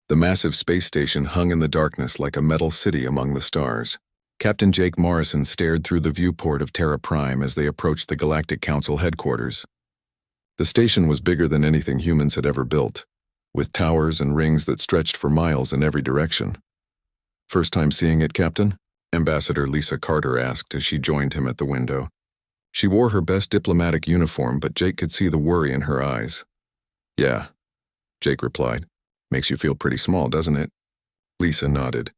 The massive space station hung in the darkness like a metal city among the stars. Captain Jake Morrison stared through the viewport of Terra Prime as they approached the Galactic Council headquarters. The station was bigger than anything humans had ever built, with towers and rings that stretched for miles in every direction. "First time seeing it, Captain?" Ambassador Lisa Carter asked as she joined him at the window. She wore her best diplomatic uniform, but Jake could see the worry in her eyes. "Yeah," Jake replied. "Makes you feel pretty small, doesn't it?" Lisa nodded.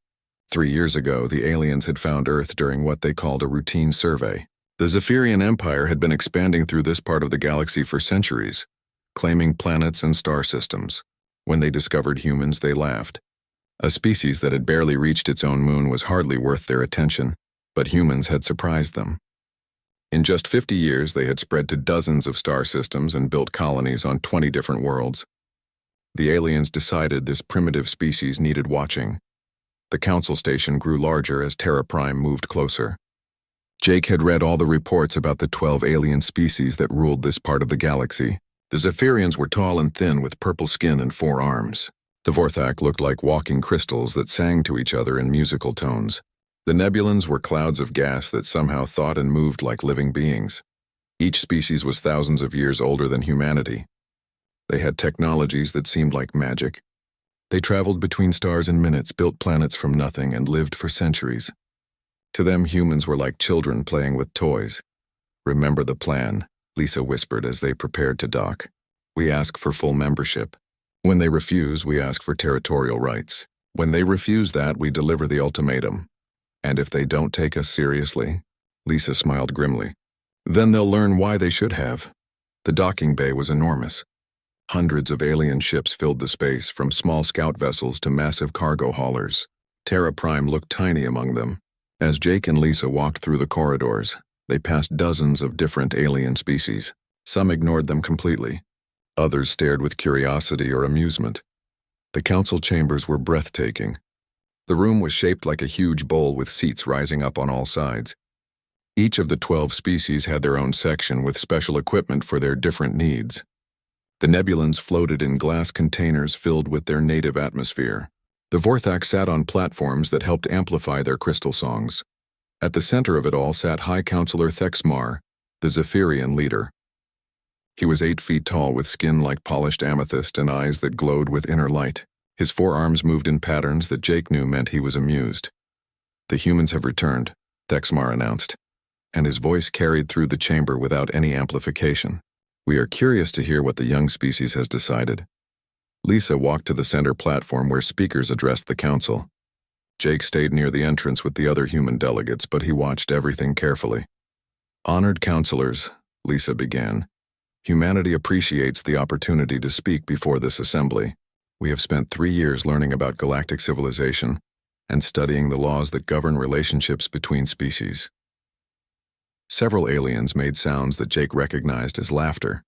3 years ago, the aliens had found Earth during what they called a routine survey. The Zephyrian Empire had been expanding through this part of the galaxy for centuries, claiming planets and star systems. When they discovered humans, they laughed. A species that had barely reached its own moon was hardly worth their attention, but humans had surprised them. In just 50 years, they had spread to dozens of star systems and built colonies on 20 different worlds. The aliens decided this primitive species needed watching. The council station grew larger as Terra Prime moved closer. Jake had read all the reports about the 12 alien species that ruled this part of the galaxy. The Zephyrians were tall and thin with purple skin and 4 arms. The Vorthak looked like walking crystals that sang to each other in musical tones. The Nebulans were clouds of gas that somehow thought and moved like living beings. Each species was thousands of years older than humanity. They had technologies that seemed like magic. They traveled between stars in minutes, built planets from nothing, and lived for centuries. To them, humans were like children playing with toys. "Remember the plan," Lisa whispered as they prepared to dock. "We ask for full membership. When they refuse, we ask for territorial rights. When they refuse that, we deliver the ultimatum. And if they don't take us seriously," Lisa smiled grimly, "then they'll learn why they should have." The docking bay was enormous. Hundreds of alien ships filled the space, from small scout vessels to massive cargo haulers. Terra Prime looked tiny among them. As Jake and Lisa walked through the corridors, they passed dozens of different alien species. Some ignored them completely. Others stared with curiosity or amusement. The council chambers were breathtaking. The room was shaped like a huge bowl with seats rising up on all sides. Each of the 12 species had their own section with special equipment for their different needs. The Nebulans floated in glass containers filled with their native atmosphere. The Vorthak sat on platforms that helped amplify their crystal songs. At the center of it all sat High Counselor Thexmar, the Zephyrian leader. He was 8 feet tall with skin like polished amethyst and eyes that glowed with inner light. His 4 arms moved in patterns that Jake knew meant he was amused. "The humans have returned," Thexmar announced, and his voice carried through the chamber without any amplification. "We are curious to hear what the young species has decided." Lisa walked to the center platform where speakers addressed the council. Jake stayed near the entrance with the other human delegates, but he watched everything carefully. "Honored counselors," Lisa began, "humanity appreciates the opportunity to speak before this assembly. We have spent 3 years learning about galactic civilization and studying the laws that govern relationships between species." Several aliens made sounds that Jake recognized as laughter.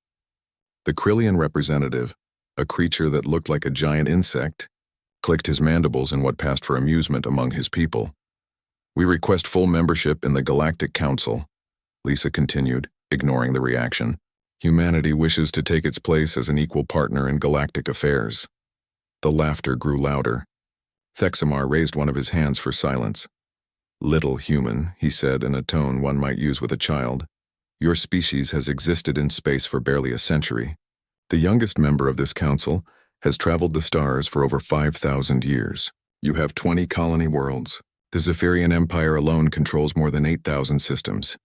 The Krillian representative, a creature that looked like a giant insect, clicked his mandibles in what passed for amusement among his people. "We request full membership in the Galactic Council," Lisa continued, ignoring the reaction. "Humanity wishes to take its place as an equal partner in galactic affairs." The laughter grew louder. Thexamar raised one of his hands for silence. "Little human," he said in a tone one might use with a child, "your species has existed in space for barely a century. The youngest member of this council has traveled the stars for over 5,000 years. You have 20 colony worlds. The Zephyrian Empire alone controls more than 8,000 systems."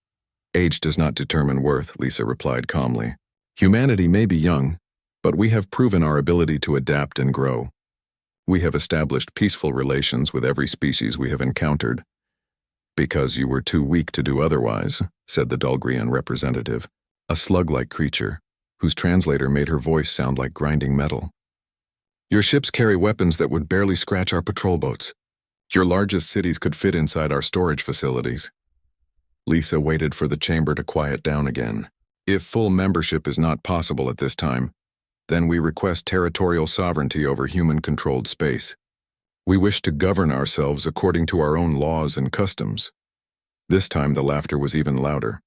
"Age does not determine worth," Lisa replied calmly. "Humanity may be young, but we have proven our ability to adapt and grow. We have established peaceful relations with every species we have encountered." "Because you were too weak to do otherwise," said the Dulgrian representative, a slug-like creature, whose translator made her voice sound like grinding metal. "Your ships carry weapons that would barely scratch our patrol boats. Your largest cities could fit inside our storage facilities." Lisa waited for the chamber to quiet down again. "If full membership is not possible at this time, then we request territorial sovereignty over human-controlled space. We wish to govern ourselves according to our own laws and customs." This time the laughter was even louder.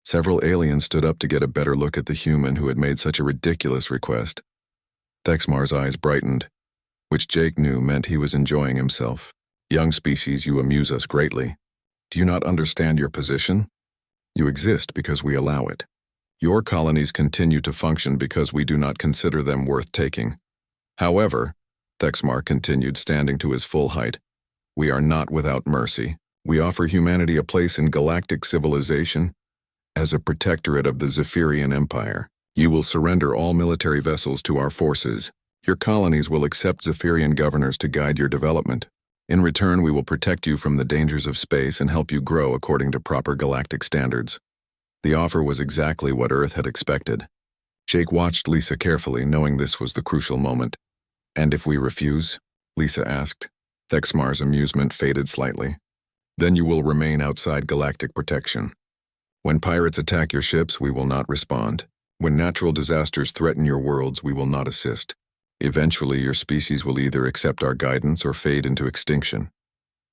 Several aliens stood up to get a better look at the human who had made such a ridiculous request. Thexmar's eyes brightened. which Jake knew meant he was enjoying himself. Young species, you amuse us greatly. Do you not understand your position? You exist because we allow it. Your colonies continue to function because we do not consider them worth taking. However, Thexmar continued, standing to his full height, we are not without mercy. We offer humanity a place in galactic civilization as a protectorate of the Zephyrian Empire. You will surrender all military vessels to our forces. Your colonies will accept Zephyrian governors to guide your development. In return, we will protect you from the dangers of space and help you grow according to proper galactic standards. The offer was exactly what Earth had expected. Jake watched Lisa carefully, knowing this was the crucial moment. And if we refuse? Lisa asked. Thexmar's amusement faded slightly. Then you will remain outside galactic protection. When pirates attack your ships, we will not respond. When natural disasters threaten your worlds, we will not assist. Eventually, your species will either accept our guidance or fade into extinction.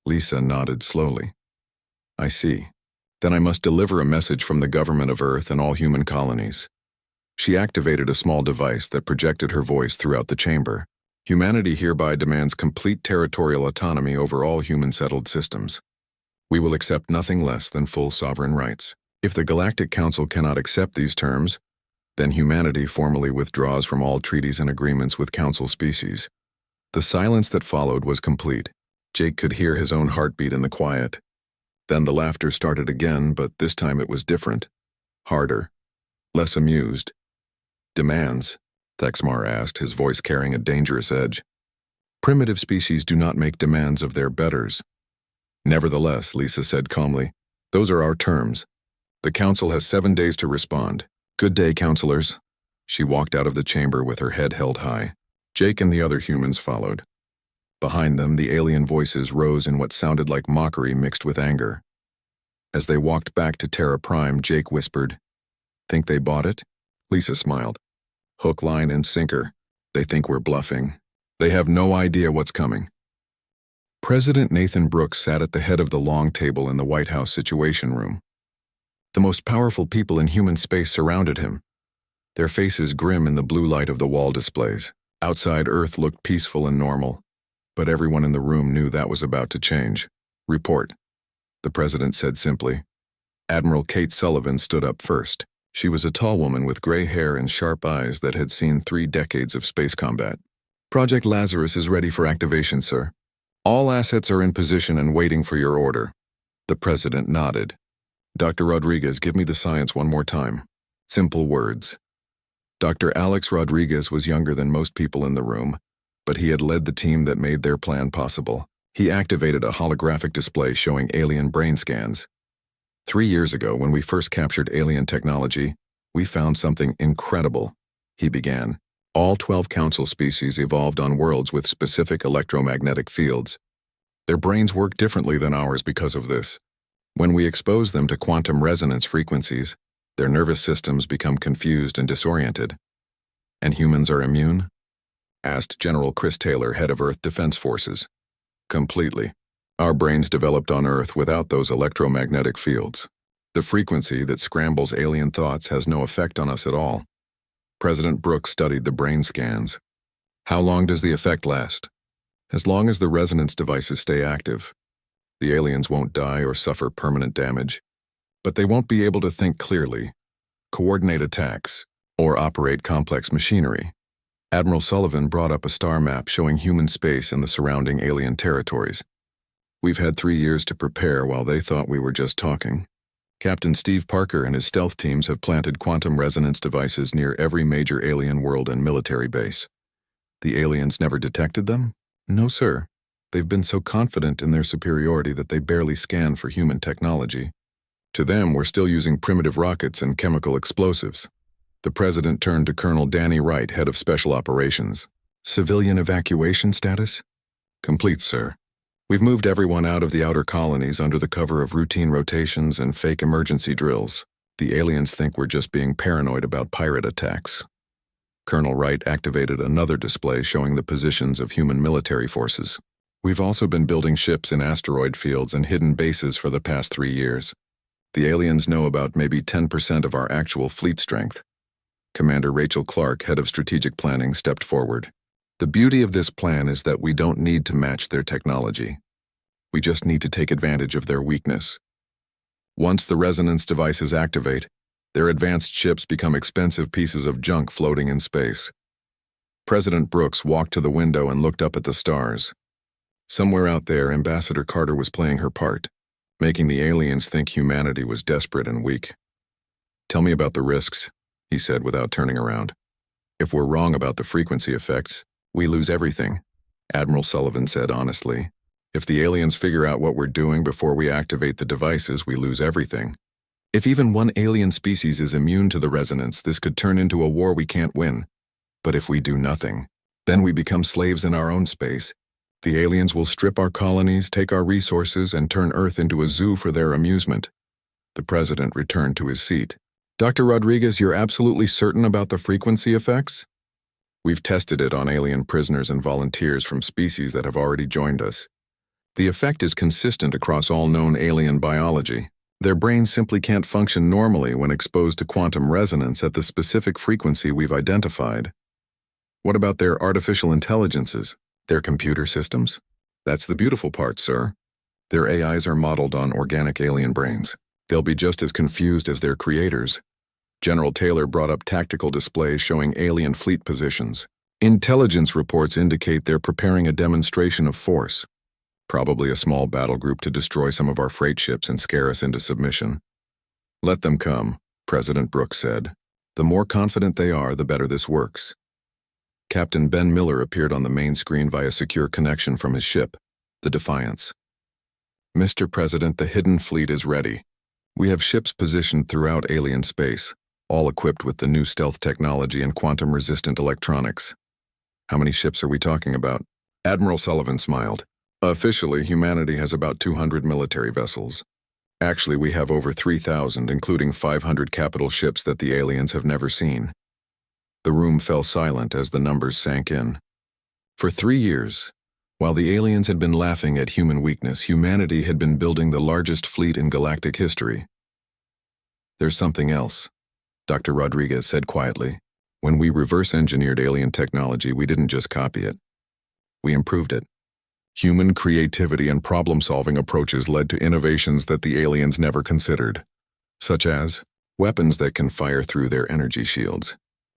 Lisa nodded slowly. I see. Then I must deliver a message from the government of Earth and all human colonies. She activated a small device that projected her voice throughout the chamber. Humanity hereby demands complete territorial autonomy over all human-settled systems. We will accept nothing less than full sovereign rights. If the Galactic Council cannot accept these terms, then humanity formally withdraws from all treaties and agreements with Council species. The silence that followed was complete. Jake could hear his own heartbeat in the quiet. Then the laughter started again, but this time it was different. Harder. Less amused. Demands? Thexmar asked, his voice carrying a dangerous edge. Primitive species do not make demands of their betters. Nevertheless, Lisa said calmly, those are our terms. The Council has 7 days to respond. Good day, counselors. She walked out of the chamber with her head held high. Jake and the other humans followed. Behind them, the alien voices rose in what sounded like mockery mixed with anger. As they walked back to Terra Prime, Jake whispered, Think they bought it? Lisa smiled. Hook, line, and sinker. They think we're bluffing. They have no idea what's coming. President Nathan Brooks sat at the head of the long table in the White House Situation Room. The most powerful people in human space surrounded him, their faces grim in the blue light of the wall displays. Outside, Earth looked peaceful and normal, but everyone in the room knew that was about to change. Report, the president said simply. Admiral Kate Sullivan stood up first. She was a tall woman with gray hair and sharp eyes that had seen 3 decades of space combat. Project Lazarus is ready for activation, sir. All assets are in position and waiting for your order. The president nodded. Dr. Rodriguez, give me the science one more time. Simple words. Dr. Alex Rodriguez was younger than most people in the room, but he had led the team that made their plan possible. He activated a holographic display showing alien brain scans. 3 years ago, when we first captured alien technology, we found something incredible, he began. All 12 council species evolved on worlds with specific electromagnetic fields. Their brains work differently than ours because of this. When we expose them to quantum resonance frequencies, their nervous systems become confused and disoriented. And humans are immune? Asked General Chris Taylor, head of Earth Defense Forces. Completely. Our brains developed on Earth without those electromagnetic fields. The frequency that scrambles alien thoughts has no effect on us at all. President Brooks studied the brain scans. How long does the effect last? As long as the resonance devices stay active. The aliens won't die or suffer permanent damage, but they won't be able to think clearly, coordinate attacks, or operate complex machinery. Admiral Sullivan brought up a star map showing human space and the surrounding alien territories. We've had 3 years to prepare while they thought we were just talking. Captain Steve Parker and his stealth teams have planted quantum resonance devices near every major alien world and military base. The aliens never detected them? No, sir. They've been so confident in their superiority that they barely scan for human technology. To them, we're still using primitive rockets and chemical explosives. The president turned to Colonel Danny Wright, head of Special Operations. Civilian evacuation status? Complete, sir. We've moved everyone out of the outer colonies under the cover of routine rotations and fake emergency drills. The aliens think we're just being paranoid about pirate attacks. Colonel Wright activated another display showing the positions of human military forces. We've also been building ships in asteroid fields and hidden bases for the past 3 years. The aliens know about maybe 10% of our actual fleet strength. Commander Rachel Clark, head of strategic planning, stepped forward. The beauty of this plan is that we don't need to match their technology. We just need to take advantage of their weakness. Once the resonance devices activate, their advanced ships become expensive pieces of junk floating in space. President Brooks walked to the window and looked up at the stars. Somewhere out there, Ambassador Carter was playing her part, making the aliens think humanity was desperate and weak. "Tell me about the risks," he said without turning around. "If we're wrong about the frequency effects, we lose everything," Admiral Sullivan said honestly. "If the aliens figure out what we're doing before we activate the devices, we lose everything. If even one alien species is immune to the resonance, this could turn into a war we can't win. But if we do nothing, then we become slaves in our own space. The aliens will strip our colonies, take our resources, and turn Earth into a zoo for their amusement." The president returned to his seat. "Dr. Rodriguez, you're absolutely certain about the frequency effects?" "We've tested it on alien prisoners and volunteers from species that have already joined us. The effect is consistent across all known alien biology. Their brains simply can't function normally when exposed to quantum resonance at the specific frequency we've identified." "What about their artificial intelligences? Their computer systems?" "That's the beautiful part, sir. Their AIs are modeled on organic alien brains. They'll be just as confused as their creators." General Taylor brought up tactical displays showing alien fleet positions. "Intelligence reports indicate they're preparing a demonstration of force. Probably a small battle group to destroy some of our freight ships and scare us into submission." "Let them come," President Brooks said. "The more confident they are, the better this works." Captain Ben Miller appeared on the main screen via secure connection from his ship, the Defiance. "Mr. President, the hidden fleet is ready. We have ships positioned throughout alien space, all equipped with the new stealth technology and quantum-resistant electronics." "How many ships are we talking about?" Admiral Sullivan smiled. "Officially, humanity has about 200 military vessels. Actually, we have over 3,000, including 500 capital ships that the aliens have never seen." The room fell silent as the numbers sank in. For 3 years, while the aliens had been laughing at human weakness, humanity had been building the largest fleet in galactic history. "There's something else," Dr. Rodriguez said quietly. "When we reverse-engineered alien technology, we didn't just copy it. We improved it. Human creativity and problem-solving approaches led to innovations that the aliens never considered, such as weapons that can fire through their energy shields,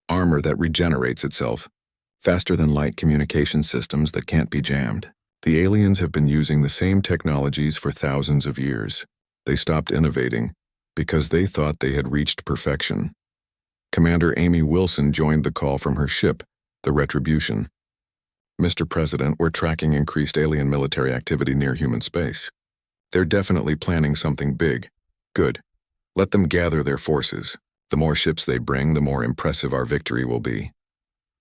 armor that regenerates itself, faster-than-light communication systems that can't be jammed. The aliens have been using the same technologies for thousands of years. They stopped innovating because they thought they had reached perfection." Commander Amy Wilson joined the call from her ship, the Retribution. "Mr. President, we're tracking increased alien military activity near human space. They're definitely planning something big. Good. Let them gather their forces. The more ships they bring, the more impressive our victory will be."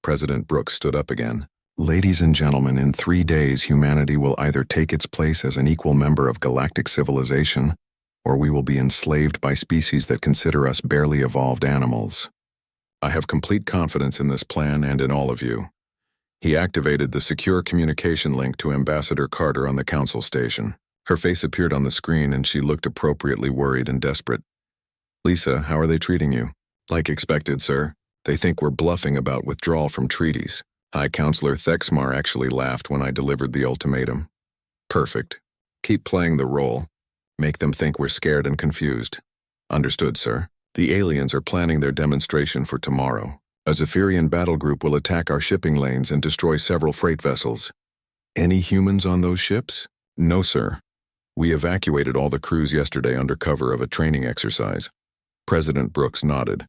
President Brooks stood up again. "Ladies and gentlemen, in 3 days, humanity will either take its place as an equal member of galactic civilization, or we will be enslaved by species that consider us barely evolved animals. I have complete confidence in this plan and in all of you." He activated the secure communication link to Ambassador Carter on the council station. Her face appeared on the screen and she looked appropriately worried and desperate. "Lisa, how are they treating you?" "Like expected, sir. They think we're bluffing about withdrawal from treaties. High Counselor Thexmar actually laughed when I delivered the ultimatum." "Perfect. Keep playing the role. Make them think we're scared and confused." "Understood, sir. The aliens are planning their demonstration for tomorrow. A Zephyrian battle group will attack our shipping lanes and destroy several freight vessels." "Any humans on those ships?" "No, sir. We evacuated all the crews yesterday under cover of a training exercise." President Brooks nodded.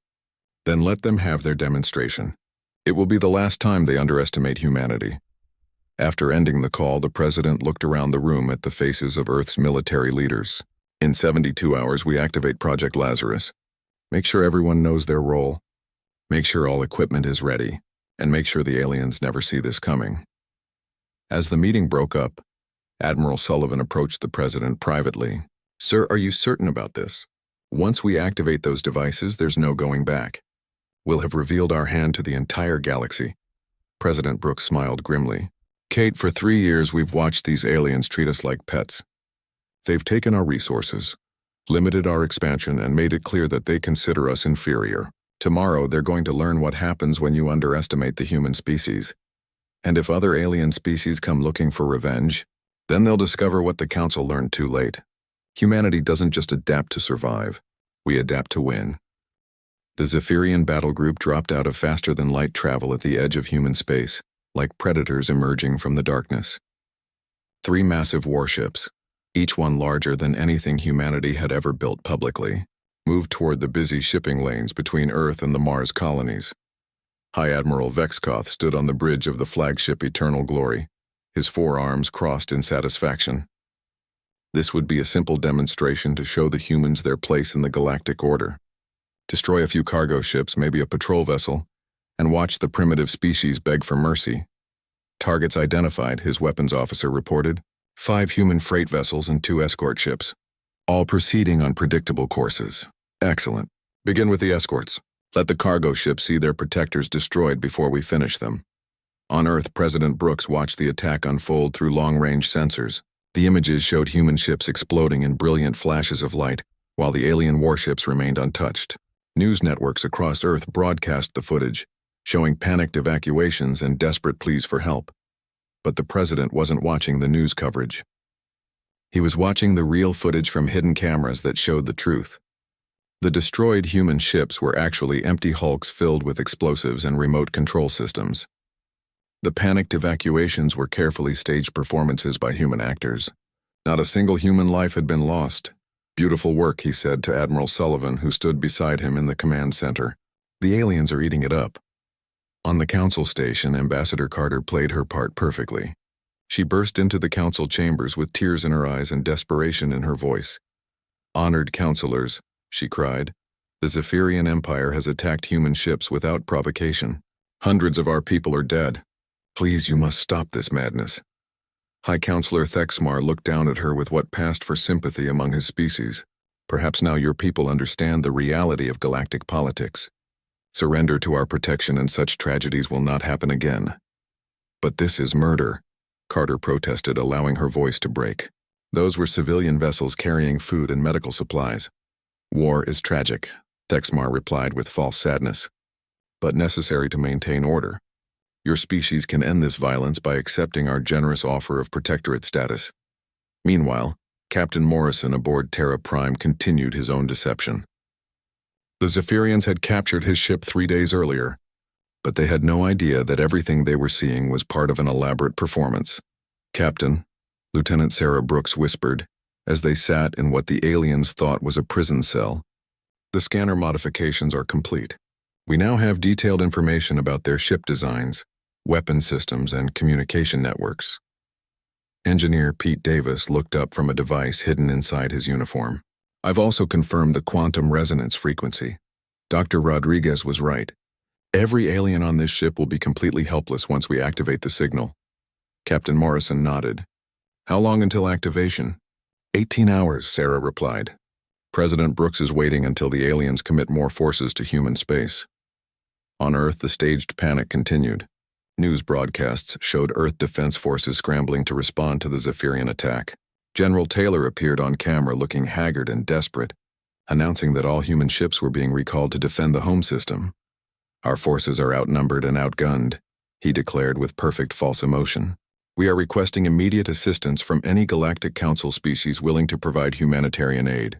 "Then let them have their demonstration. It will be the last time they underestimate humanity." After ending the call, the president looked around the room at the faces of Earth's military leaders. "In 72 hours, we activate Project Lazarus. Make sure everyone knows their role. Make sure all equipment is ready, and make sure the aliens never see this coming." As the meeting broke up, Admiral Sullivan approached the president privately. "Sir, are you certain about this? Once we activate those devices, there's no going back. We'll have revealed our hand to the entire galaxy." President Brooks smiled grimly. "Kate, for 3 years we've watched these aliens treat us like pets. They've taken our resources, limited our expansion, and made it clear that they consider us inferior. Tomorrow, they're going to learn what happens when you underestimate the human species. And if other alien species come looking for revenge, then they'll discover what the Council learned too late. Humanity doesn't just adapt to survive, we adapt to win. The Zephyrian battle group dropped out of faster-than-light travel at the edge of human space, like predators emerging from the darkness. 3 massive warships, each one larger than anything humanity had ever built publicly, moved toward the busy shipping lanes between Earth and the Mars colonies. High Admiral Vexkoth stood on the bridge of the flagship Eternal Glory, his forearms crossed in satisfaction. This would be a simple demonstration to show the humans their place in the galactic order. Destroy a few cargo ships, maybe a patrol vessel, and watch the primitive species beg for mercy. Targets identified, his weapons officer reported. 5 human freight vessels and 2 escort ships, all proceeding on predictable courses. Excellent. Begin with the escorts. Let the cargo ships see their protectors destroyed before we finish them. On Earth, President Brooks watched the attack unfold through long-range sensors. The images showed human ships exploding in brilliant flashes of light, while the alien warships remained untouched. News networks across Earth broadcast the footage, showing panicked evacuations and desperate pleas for help. But the president wasn't watching the news coverage. He was watching the real footage from hidden cameras that showed the truth. The destroyed human ships were actually empty hulks filled with explosives and remote control systems. The panicked evacuations were carefully staged performances by human actors. Not a single human life had been lost. Beautiful work, he said to Admiral Sullivan, who stood beside him in the command center. The aliens are eating it up. On the council station, Ambassador Carter played her part perfectly. She burst into the council chambers with tears in her eyes and desperation in her voice. "Honored counselors," she cried, "the Zephyrian Empire has attacked human ships without provocation. Hundreds of our people are dead. Please, you must stop this madness." High Counselor Thexmar looked down at her with what passed for sympathy among his species. "Perhaps now your people understand the reality of galactic politics. Surrender to our protection and such tragedies will not happen again." "But this is murder," Carter protested, allowing her voice to break. "Those were civilian vessels carrying food and medical supplies." "War is tragic," Thexmar replied with false sadness, "but necessary to maintain order. Your species can end this violence by accepting our generous offer of protectorate status." Meanwhile, Captain Morrison aboard Terra Prime continued his own deception. The Zephyrians had captured his ship 3 days earlier, but they had no idea that everything they were seeing was part of an elaborate performance. "Captain," Lieutenant Sarah Brooks whispered, as they sat in what the aliens thought was a prison cell, "the scanner modifications are complete. We now have detailed information about their ship designs, weapon systems, and communication networks." Engineer Pete Davis looked up from a device hidden inside his uniform. "I've also confirmed the quantum resonance frequency. Dr. Rodriguez was right. Every alien on this ship will be completely helpless once we activate the signal." Captain Morrison nodded. "How long until activation?" 18 hours, Sarah replied. "President Brooks is waiting until the aliens commit more forces to human space." On Earth, the staged panic continued. News broadcasts showed Earth Defense Forces scrambling to respond to the Zephyrian attack. General Taylor appeared on camera looking haggard and desperate, announcing that all human ships were being recalled to defend the home system. "Our forces are outnumbered and outgunned," he declared with perfect false emotion. "We are requesting immediate assistance from any Galactic Council species willing to provide humanitarian aid."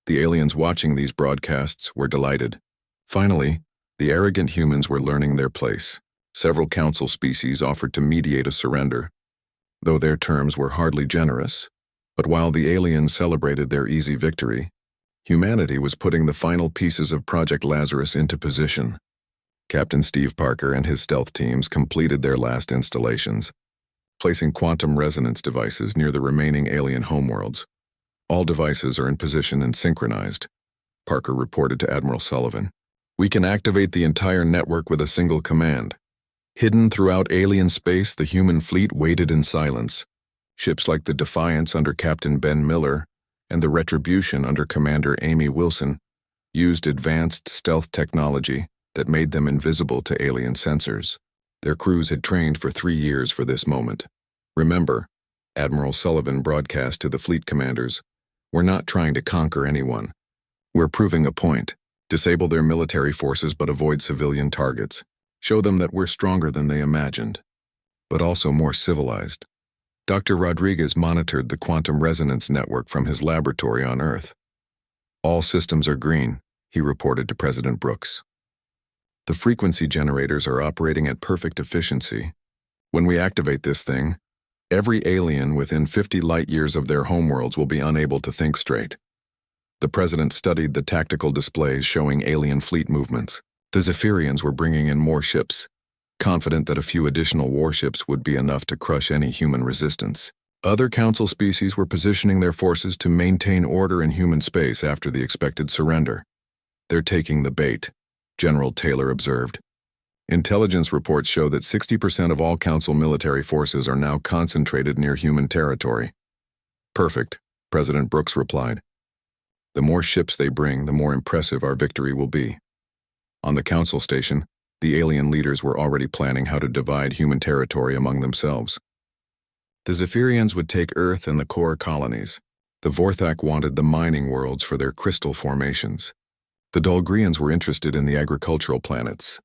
The aliens watching these broadcasts were delighted. Finally, the arrogant humans were learning their place. Several Council species offered to mediate a surrender, though their terms were hardly generous. But while the aliens celebrated their easy victory, humanity was putting the final pieces of Project Lazarus into position. Captain Steve Parker and his stealth teams completed their last installations, placing quantum resonance devices near the remaining alien homeworlds. "All devices are in position and synchronized," Parker reported to Admiral Sullivan. "We can activate the entire network with a single command." Hidden throughout alien space, the human fleet waited in silence. Ships like the Defiance under Captain Ben Miller and the Retribution under Commander Amy Wilson used advanced stealth technology that made them invisible to alien sensors. Their crews had trained for 3 years for this moment. "Remember," Admiral Sullivan broadcast to the fleet commanders, "we're not trying to conquer anyone. We're proving a point. Disable their military forces but avoid civilian targets. Show them that we're stronger than they imagined." but also more civilized. Dr. Rodriguez monitored the quantum resonance network from his laboratory on Earth. All systems are green, he reported to President Brooks. The frequency generators are operating at perfect efficiency. When we activate this thing, every alien within 50 light-years of their homeworlds will be unable to think straight. The president studied the tactical displays showing alien fleet movements. The Zephyrians were bringing in more ships, confident that a few additional warships would be enough to crush any human resistance. Other Council species were positioning their forces to maintain order in human space after the expected surrender. "They're taking the bait," General Taylor observed. Intelligence reports show that 60% of all Council military forces are now concentrated near human territory. "Perfect," President Brooks replied. "The more ships they bring, the more impressive our victory will be." On the Council station, the alien leaders were already planning how to divide human territory among themselves. The Zephyrians would take Earth and the core colonies. The Vorthak wanted the mining worlds for their crystal formations. The Dolgrians were interested in the agricultural planets.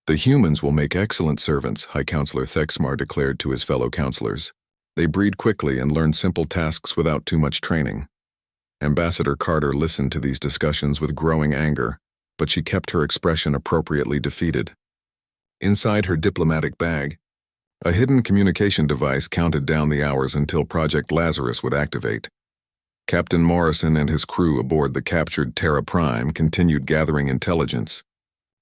"The humans will make excellent servants," High Counselor Thexmar declared to his fellow counselors. "They breed quickly and learn simple tasks without too much training." Ambassador Carter listened to these discussions with growing anger, but she kept her expression appropriately defeated. Inside her diplomatic bag, a hidden communication device counted down the hours until Project Lazarus would activate. Captain Morrison and his crew aboard the captured Terra Prime continued gathering intelligence.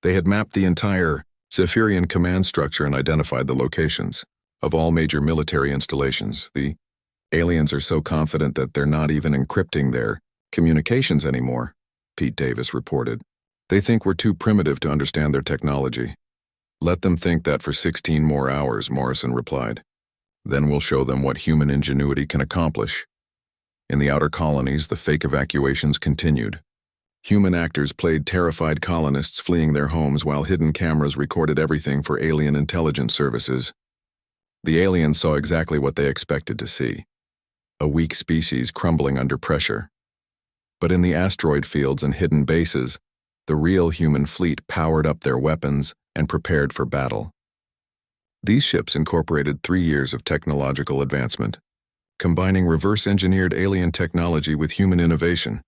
They had mapped the entire Zephyrian command structure and identified the locations of all major military installations. "The aliens are so confident that they're not even encrypting their communications anymore," Pete Davis reported. "They think we're too primitive to understand their technology." "Let them think that for 16 more hours," Morrison replied. "Then we'll show them what human ingenuity can accomplish." In the outer colonies, the fake evacuations continued. Human actors played terrified colonists fleeing their homes while hidden cameras recorded everything for alien intelligence services. The aliens saw exactly what they expected to see: a weak species crumbling under pressure. But in the asteroid fields and hidden bases, the real human fleet powered up their weapons and prepared for battle. These ships incorporated 3 years of technological advancement, combining reverse-engineered alien technology with human innovation.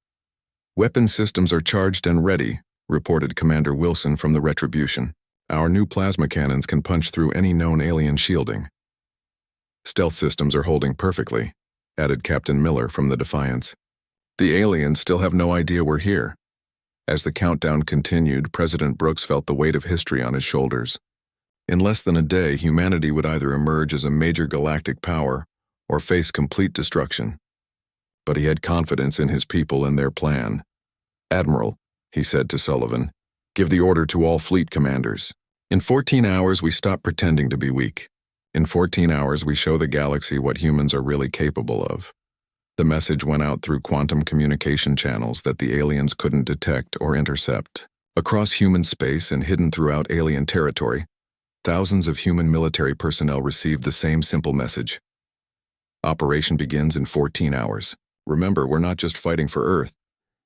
"Weapon systems are charged and ready," reported Commander Wilson from the Retribution. "Our new plasma cannons can punch through any known alien shielding." "Stealth systems are holding perfectly," added Captain Miller from the Defiance. "The aliens still have no idea we're here." As the countdown continued, President Brooks felt the weight of history on his shoulders. In less than a day, humanity would either emerge as a major galactic power or face complete destruction. But he had confidence in his people and their plan. "Admiral," he said to Sullivan, "give the order to all fleet commanders. In 14 hours, we stop pretending to be weak. In 14 hours, we show the galaxy what humans are really capable of." The message went out through quantum communication channels that the aliens couldn't detect or intercept. Across human space and hidden throughout alien territory, thousands of human military personnel received the same simple message: "Operation begins in 14 hours. Remember, we're not just fighting for Earth.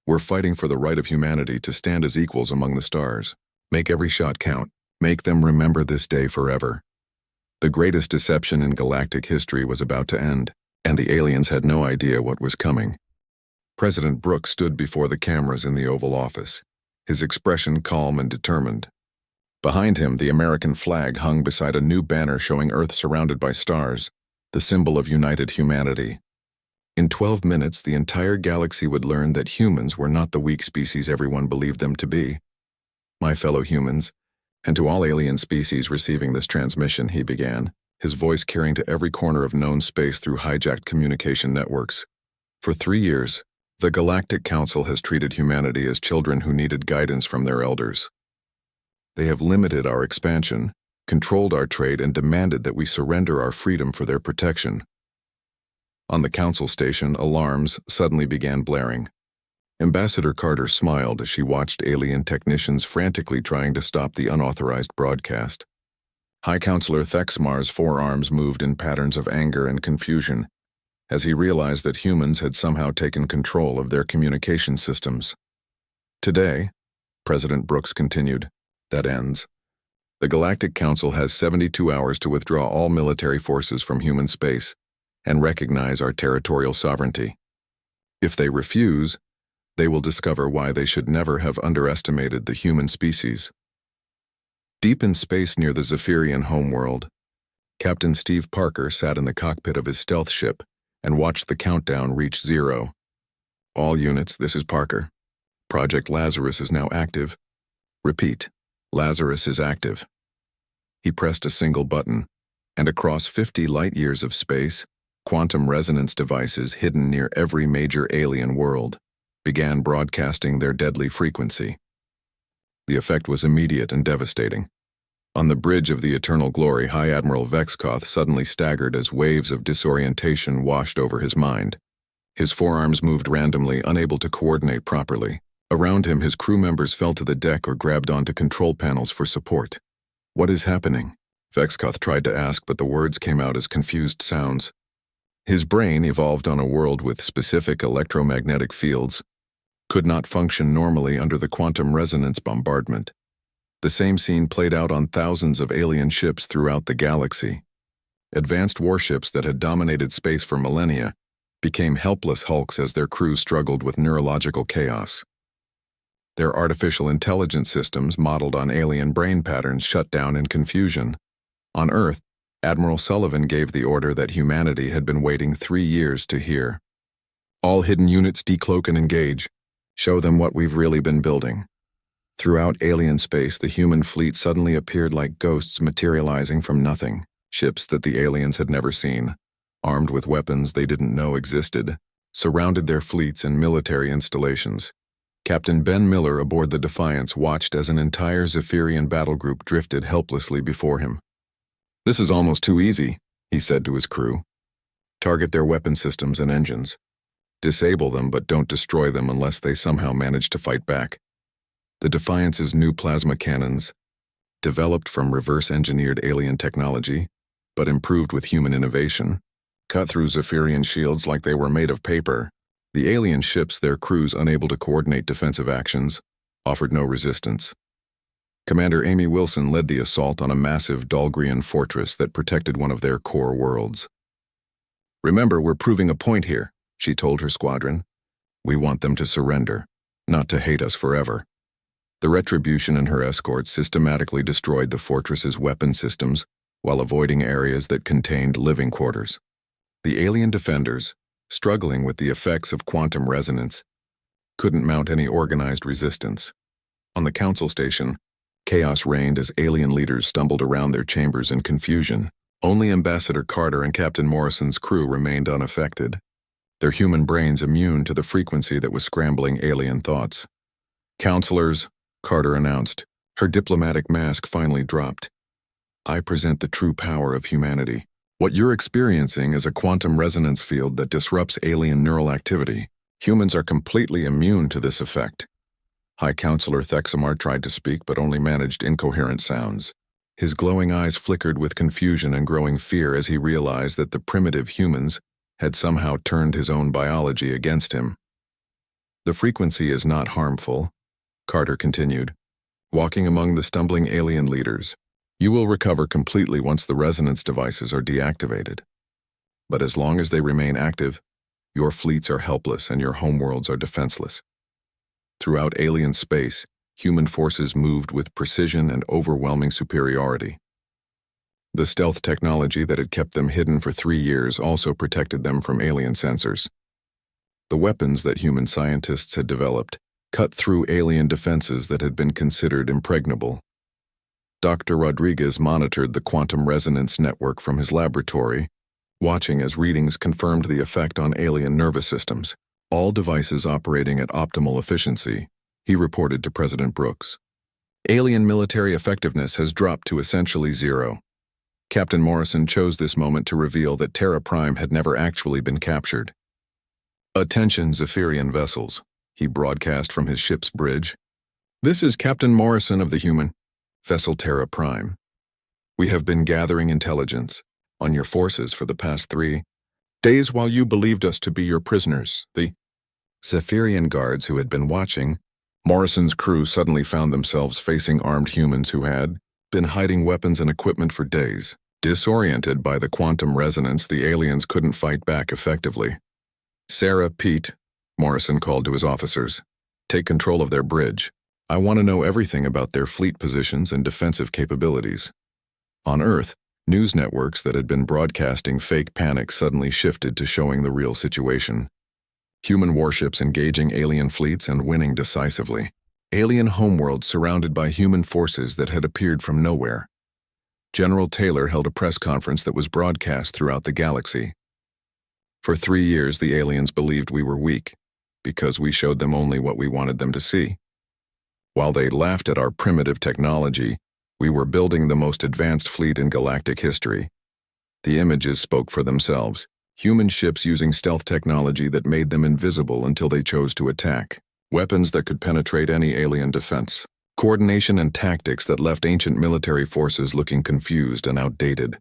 We're fighting for the right of humanity to stand as equals among the stars. Make every shot count. Make them remember this day forever." The greatest deception in galactic history was about to end, and the aliens had no idea what was coming. President Brooks stood before the cameras in the Oval Office, his expression calm and determined. Behind him, the American flag hung beside a new banner showing Earth surrounded by stars, the symbol of united humanity. In 12 minutes, the entire galaxy would learn that humans were not the weak species everyone believed them to be. "My fellow humans, and to all alien species receiving this transmission," he began, his voice carrying to every corner of known space through hijacked communication networks. "For 3 years, the Galactic Council has treated humanity as children who needed guidance from their elders. They have limited our expansion, controlled our trade, and demanded that we surrender our freedom for their protection." On the Council station, alarms suddenly began blaring. Ambassador Carter smiled as she watched alien technicians frantically trying to stop the unauthorized broadcast. High Counselor Thexmar's forearms moved in patterns of anger and confusion as he realized that humans had somehow taken control of their communication systems. "Today," President Brooks continued, "that ends. The Galactic Council has 72 hours to withdraw all military forces from human space and recognize our territorial sovereignty. If they refuse, they will discover why they should never have underestimated the human species. Deep in space near the Zephyrian homeworld, Captain Steve Parker sat in the cockpit of his stealth ship and watched the countdown reach 0. All units, this is Parker. Project Lazarus is now active. Repeat, Lazarus is active. He pressed a single button, and across 50 light-years of space, quantum resonance devices hidden near every major alien world began broadcasting their deadly frequency. The effect was immediate and devastating. On the bridge of the Eternal Glory, High Admiral Vexkoth suddenly staggered as waves of disorientation washed over his mind. His forearms moved randomly, unable to coordinate properly. Around him, his crew members fell to the deck or grabbed onto control panels for support. "What is happening?" Vexkoth tried to ask, but the words came out as confused sounds. His brain, evolved on a world with specific electromagnetic fields, could not function normally under the quantum resonance bombardment. The same scene played out on thousands of alien ships throughout the galaxy. Advanced warships that had dominated space for millennia became helpless hulks as their crews struggled with neurological chaos. Their artificial intelligence systems, modeled on alien brain patterns, shut down in confusion. On Earth, Admiral Sullivan gave the order that humanity had been waiting 3 years to hear. "All hidden units decloak and engage. Show them what we've really been building." Throughout alien space, the human fleet suddenly appeared like ghosts materializing from nothing. Ships that the aliens had never seen, armed with weapons they didn't know existed, surrounded their fleets and military installations. Captain Ben Miller aboard the Defiance watched as an entire Zephyrian battle group drifted helplessly before him. "This is almost too easy," he said to his crew. "Target their weapon systems and engines. Disable them, but don't destroy them unless they somehow manage to fight back." The Defiance's new plasma cannons, developed from reverse-engineered alien technology, but improved with human innovation, cut through Zephyrian shields like they were made of paper. The alien ships, their crews unable to coordinate defensive actions, offered no resistance. Commander Amy Wilson led the assault on a massive Dahlgrian fortress that protected one of their core worlds. "Remember, we're proving a point here," she told her squadron. "We want them to surrender, not to hate us forever." The Retribution and her escorts systematically destroyed the fortress's weapon systems while avoiding areas that contained living quarters. The alien defenders, struggling with the effects of quantum resonance, couldn't mount any organized resistance. On the council station, chaos reigned as alien leaders stumbled around their chambers in confusion. Only Ambassador Carter and Captain Morrison's crew remained unaffected, their human brains immune to the frequency that was scrambling alien thoughts. "Counselors," Carter announced, her diplomatic mask finally dropped. "I present the true power of humanity. What you're experiencing is a quantum resonance field that disrupts alien neural activity. Humans are completely immune to this effect." High Counselor Thexamar tried to speak but only managed incoherent sounds. His glowing eyes flickered with confusion and growing fear as he realized that the primitive humans had somehow turned his own biology against him. "The frequency is not harmful," Carter continued, walking among the stumbling alien leaders. "You will recover completely once the resonance devices are deactivated. But as long as they remain active, your fleets are helpless and your homeworlds are defenseless." Throughout alien space, human forces moved with precision and overwhelming superiority. The stealth technology that had kept them hidden for 3 years also protected them from alien sensors. The weapons that human scientists had developed cut through alien defenses that had been considered impregnable. Dr. Rodriguez monitored the quantum resonance network from his laboratory, watching as readings confirmed the effect on alien nervous systems. "All devices operating at optimal efficiency," he reported to President Brooks. "Alien military effectiveness has dropped to essentially 0. Captain Morrison chose this moment to reveal that Terra Prime had never actually been captured. "Attention, Zephyrian vessels," he broadcast from his ship's bridge. "This is Captain Morrison of the human vessel Terra Prime. We have been gathering intelligence on your forces for the past 3 days while you believed us to be your prisoners." The Zephyrian guards who had been watching Morrison's crew suddenly found themselves facing armed humans who had, been hiding weapons and equipment for days. Disoriented by the quantum resonance, the aliens couldn't fight back effectively. "Sarah, Pete," Morrison called to his officers, "take control of their bridge. I want to know everything about their fleet positions and defensive capabilities." On Earth, news networks that had been broadcasting fake panic suddenly shifted to showing the real situation. Human warships engaging alien fleets and winning decisively. Alien homeworlds surrounded by human forces that had appeared from nowhere. General Taylor held a press conference that was broadcast throughout the galaxy. For 3 years, the aliens believed we were weak, because we showed them only what we wanted them to see. While they laughed at our primitive technology, we were building the most advanced fleet in galactic history. The images spoke for themselves. Human ships using stealth technology that made them invisible until they chose to attack. Weapons that could penetrate any alien defense. Coordination and tactics that left ancient military forces looking confused and outdated.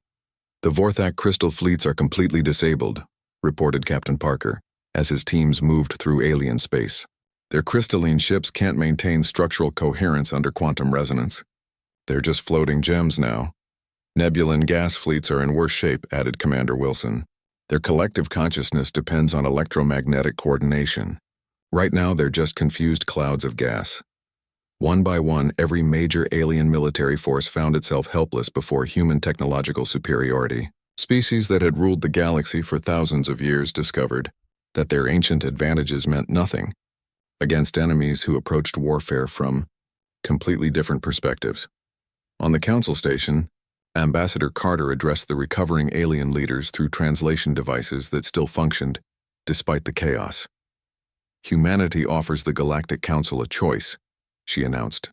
"The Vorthak crystal fleets are completely disabled," reported Captain Parker, as his teams moved through alien space. "Their crystalline ships can't maintain structural coherence under quantum resonance. They're just floating gems now." "Nebula and gas fleets are in worse shape," added Commander Wilson. "Their collective consciousness depends on electromagnetic coordination. Right now, they're just confused clouds of gas." One by one, every major alien military force found itself helpless before human technological superiority. Species that had ruled the galaxy for thousands of years discovered that their ancient advantages meant nothing against enemies who approached warfare from completely different perspectives. On the council station, Ambassador Carter addressed the recovering alien leaders through translation devices that still functioned, despite the chaos. "Humanity offers the Galactic Council a choice," she announced.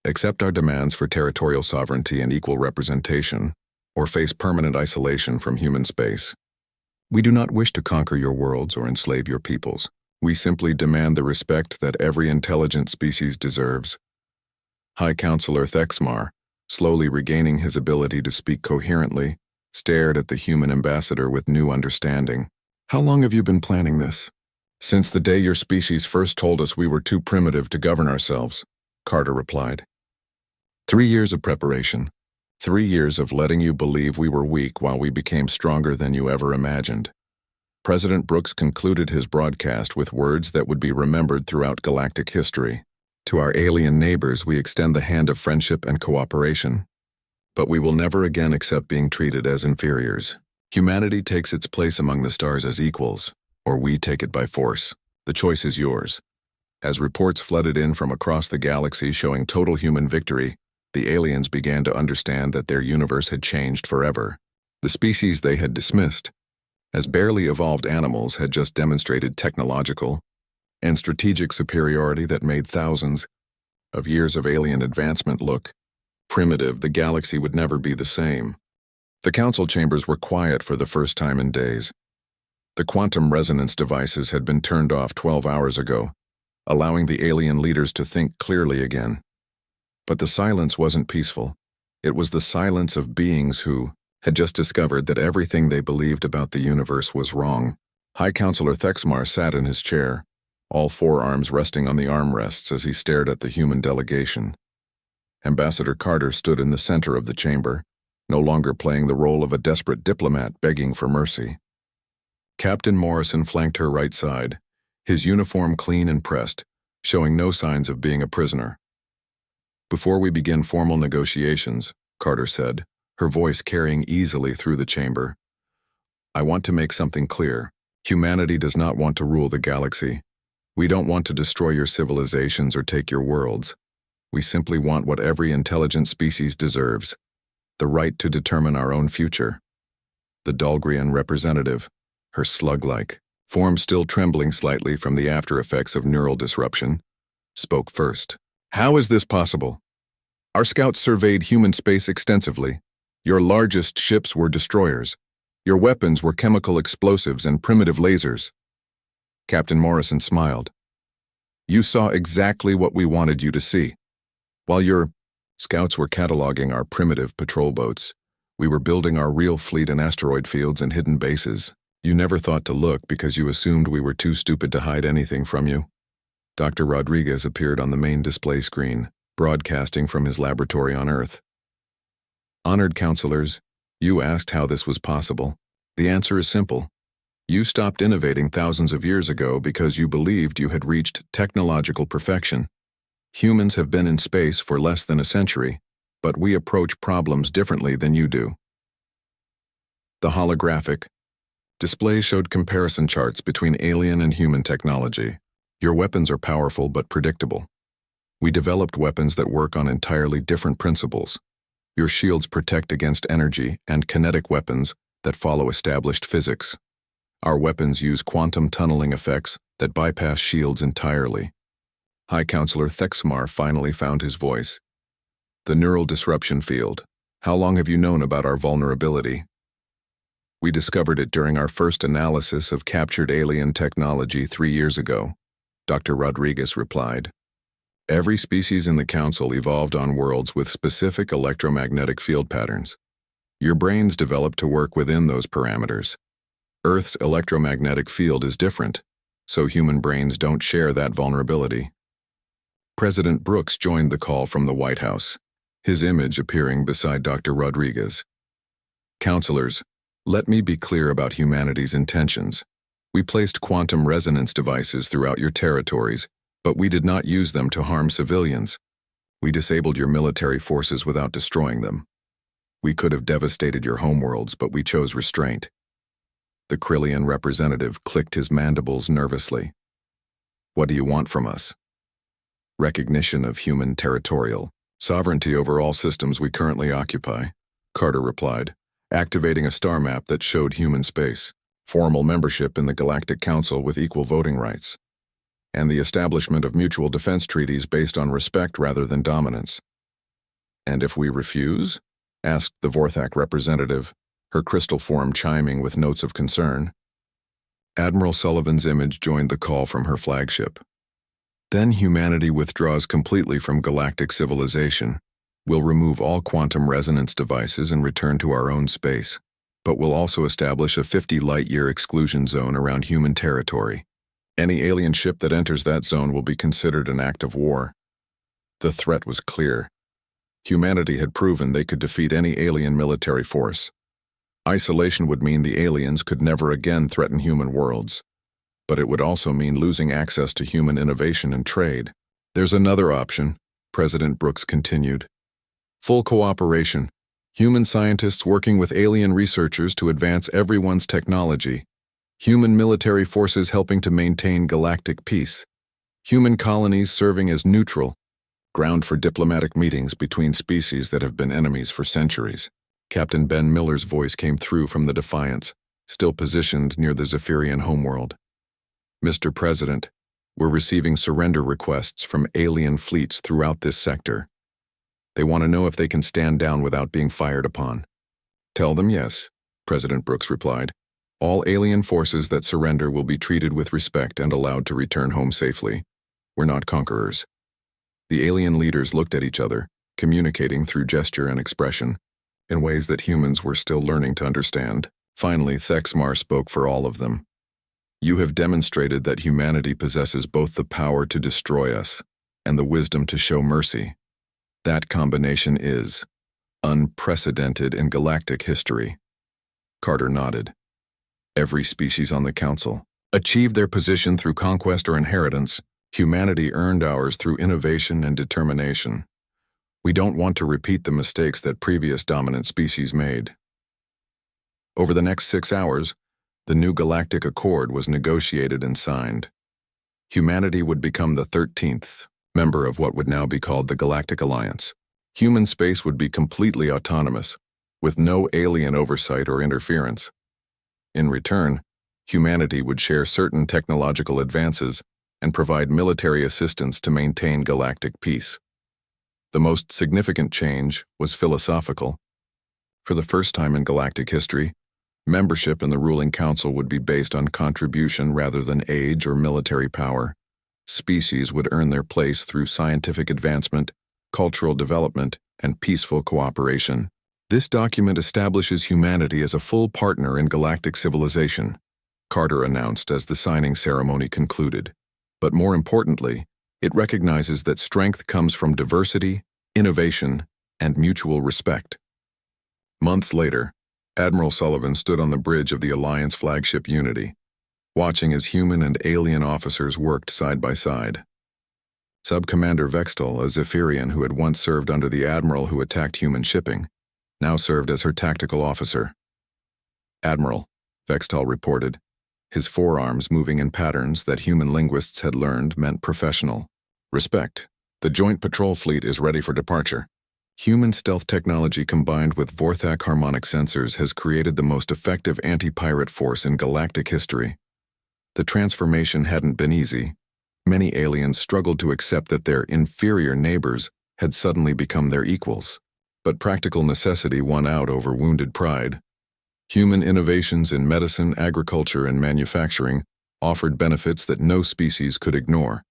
"Accept our demands for territorial sovereignty and equal representation, or face permanent isolation from human space. We do not wish to conquer your worlds or enslave your peoples. We simply demand the respect that every intelligent species deserves." High Counselor Thexmar, slowly regaining his ability to speak coherently, stared at the human ambassador with new understanding. "How long have you been planning this?" "Since the day your species first told us we were too primitive to govern ourselves," Carter replied. 3 years of preparation. 3 years of letting you believe we were weak while we became stronger than you ever imagined." President Brooks concluded his broadcast with words that would be remembered throughout galactic history. "To our alien neighbors, we extend the hand of friendship and cooperation. But we will never again accept being treated as inferiors. Humanity takes its place among the stars as equals, or we take it by force. The choice is yours." As reports flooded in from across the galaxy showing total human victory, the aliens began to understand that their universe had changed forever. The species they had dismissed as barely evolved animals had just demonstrated technological and strategic superiority that made thousands of years of alien advancement look primitive. The galaxy would never be the same. The council chambers were quiet for the first time in days. The quantum resonance devices had been turned off 12 hours ago, allowing the alien leaders to think clearly again. But the silence wasn't peaceful. It was the silence of beings who had just discovered that everything they believed about the universe was wrong. High Counselor Thexmar sat in his chair, all 4 arms resting on the armrests as he stared at the human delegation. Ambassador Carter stood in the center of the chamber, no longer playing the role of a desperate diplomat begging for mercy. Captain Morrison flanked her right side, his uniform clean and pressed, showing no signs of being a prisoner. "Before we begin formal negotiations," Carter said, her voice carrying easily through the chamber, "I want to make something clear. Humanity does not want to rule the galaxy. We don't want to destroy your civilizations or take your worlds. We simply want what every intelligent species deserves, the right to determine our own future." The Dahlgren representative, her slug-like form still trembling slightly from the after-effects of neural disruption, spoke first. "How is this possible? Our scouts surveyed human space extensively. Your largest ships were destroyers. Your weapons were chemical explosives and primitive lasers." Captain Morrison smiled. "You saw exactly what we wanted you to see. While your scouts were cataloging our primitive patrol boats, we were building our real fleet in asteroid fields and hidden bases. You never thought to look because you assumed we were too stupid to hide anything from you." Dr. Rodriguez appeared on the main display screen, broadcasting from his laboratory on Earth. Honored counselors, you asked how this was possible. The answer is simple. You stopped innovating thousands of years ago because you believed you had reached technological perfection. Humans have been in space for less than a century, but we approach problems differently than you do. The holographic display showed comparison charts between alien and human technology. Your weapons are powerful but predictable. We developed weapons that work on entirely different principles. Your shields protect against energy and kinetic weapons that follow established physics. Our weapons use quantum tunneling effects that bypass shields entirely. High Counselor Thexmar finally found his voice. The neural disruption field. How long have you known about our vulnerability? We discovered it during our first analysis of captured alien technology 3 years ago, Dr. Rodriguez replied. Every species in the Council evolved on worlds with specific electromagnetic field patterns. Your brains developed to work within those parameters. Earth's electromagnetic field is different, so human brains don't share that vulnerability. President Brooks joined the call from the White House, his image appearing beside Dr. Rodriguez. Counselors, let me be clear about humanity's intentions. We placed quantum resonance devices throughout your territories, but we did not use them to harm civilians. We disabled your military forces without destroying them. We could have devastated your homeworlds, but we chose restraint. The Krillian representative clicked his mandibles nervously. What do you want from us? Recognition of human territorial sovereignty over all systems we currently occupy, Carter replied, activating a star map that showed human space, formal membership in the Galactic Council with equal voting rights, and the establishment of mutual defense treaties based on respect rather than dominance. And if we refuse? Asked the Vorthak representative, her crystal form chiming with notes of concern. Admiral Sullivan's image joined the call from her flagship. Then humanity withdraws completely from galactic civilization. We'll remove all quantum resonance devices and return to our own space, but we'll also establish a 50-light-year exclusion zone around human territory. Any alien ship that enters that zone will be considered an act of war. The threat was clear. Humanity had proven they could defeat any alien military force. Isolation would mean the aliens could never again threaten human worlds, but it would also mean losing access to human innovation and trade. There's another option, President Brooks continued. Full cooperation. Human scientists working with alien researchers to advance everyone's technology. Human military forces helping to maintain galactic peace. Human colonies serving as neutral ground for diplomatic meetings between species that have been enemies for centuries. Captain Ben Miller's voice came through from the Defiance, still positioned near the Zephyrian homeworld. Mr. President, we're receiving surrender requests from alien fleets throughout this sector. They want to know if they can stand down without being fired upon. Tell them yes, President Brooks replied. All alien forces that surrender will be treated with respect and allowed to return home safely. We're not conquerors. The alien leaders looked at each other, communicating through gesture and expression, in ways that humans were still learning to understand. Finally, Thexmar spoke for all of them. You have demonstrated that humanity possesses both the power to destroy us and the wisdom to show mercy. That combination is unprecedented in galactic history. Carter nodded. Every species on the Council achieved their position through conquest or inheritance. Humanity earned ours through innovation and determination. We don't want to repeat the mistakes that previous dominant species made. Over the next 6 hours, the new Galactic Accord was negotiated and signed. Humanity would become the 13th member of what would now be called the Galactic Alliance. Human space would be completely autonomous, with no alien oversight or interference. In return, humanity would share certain technological advances and provide military assistance to maintain galactic peace. The most significant change was philosophical. For the first time in galactic history, membership in the ruling council would be based on contribution rather than age or military power. Species would earn their place through scientific advancement, cultural development, and peaceful cooperation. This document establishes humanity as a full partner in galactic civilization, Carter announced as the signing ceremony concluded. But more importantly, It recognizes that strength comes from diversity, innovation, and mutual respect. Months later, Admiral Sullivan stood on the bridge of the Alliance flagship Unity, watching as human and alien officers worked side by side. Sub-Commander Vextal, a Zephyrian who had once served under the admiral who attacked human shipping, now served as her tactical officer. "Admiral," Vextal reported, his forearms moving in patterns that human linguists had learned meant professional. "Respect. The Joint Patrol Fleet is ready for departure." Human stealth technology combined with Vorthak harmonic sensors has created the most effective anti-pirate force in galactic history. The transformation hadn't been easy. Many aliens struggled to accept that their inferior neighbors had suddenly become their equals. But practical necessity won out over wounded pride. Human innovations in medicine, agriculture, and manufacturing offered benefits that no species could ignore.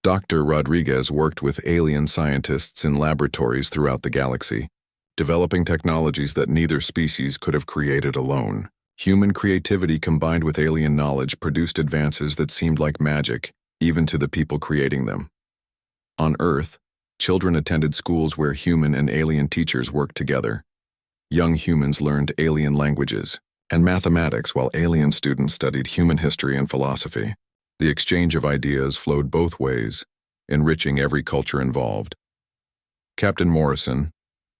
Dr. Rodriguez worked with alien scientists in laboratories throughout the galaxy, developing technologies that neither species could have created alone. Human creativity combined with alien knowledge produced advances that seemed like magic, even to the people creating them. On Earth, children attended schools where human and alien teachers worked together. Young humans learned alien languages and mathematics while alien students studied human history and philosophy. The exchange of ideas flowed both ways, enriching every culture involved. Captain Morrison,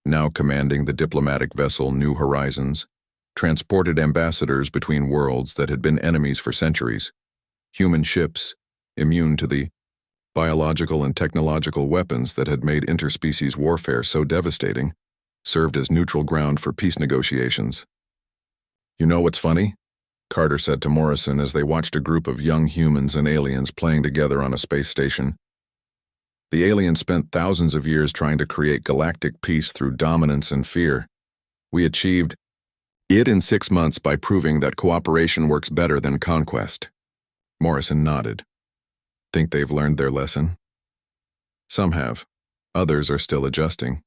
now commanding the diplomatic vessel New Horizons, transported ambassadors between worlds that had been enemies for centuries. Human ships, immune to the biological and technological weapons that had made interspecies warfare so devastating, served as neutral ground for peace negotiations. "You know what's funny?" Carter said to Morrison as they watched a group of young humans and aliens playing together on a space station. "The aliens spent thousands of years trying to create galactic peace through dominance and fear. We achieved it in 6 months by proving that cooperation works better than conquest." Morrison nodded. "Think they've learned their lesson?" "Some have. Others are still adjusting.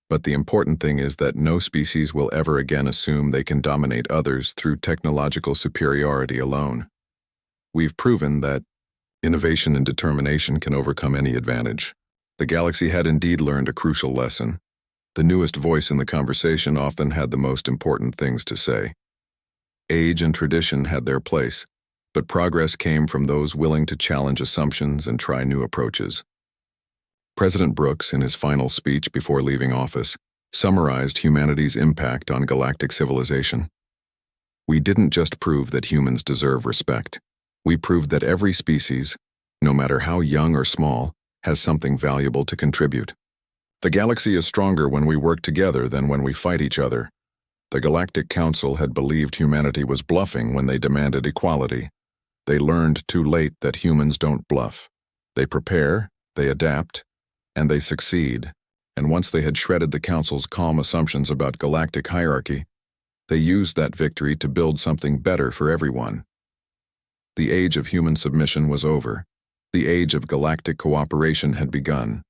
But the important thing is that no species will ever again assume they can dominate others through technological superiority alone. We've proven that innovation and determination can overcome any advantage." The galaxy had indeed learned a crucial lesson. The newest voice in the conversation often had the most important things to say. Age and tradition had their place, but progress came from those willing to challenge assumptions and try new approaches. President Brooks, in his final speech before leaving office, summarized humanity's impact on galactic civilization. "We didn't just prove that humans deserve respect. We proved that every species, no matter how young or small, has something valuable to contribute. The galaxy is stronger when we work together than when we fight each other." The Galactic Council had believed humanity was bluffing when they demanded equality. They learned too late that humans don't bluff. They prepare, they adapt, and they succeed. And once they had shredded the Council's calm assumptions about galactic hierarchy, they used that victory to build something better for everyone. The age of human submission was over. The age of galactic cooperation had begun.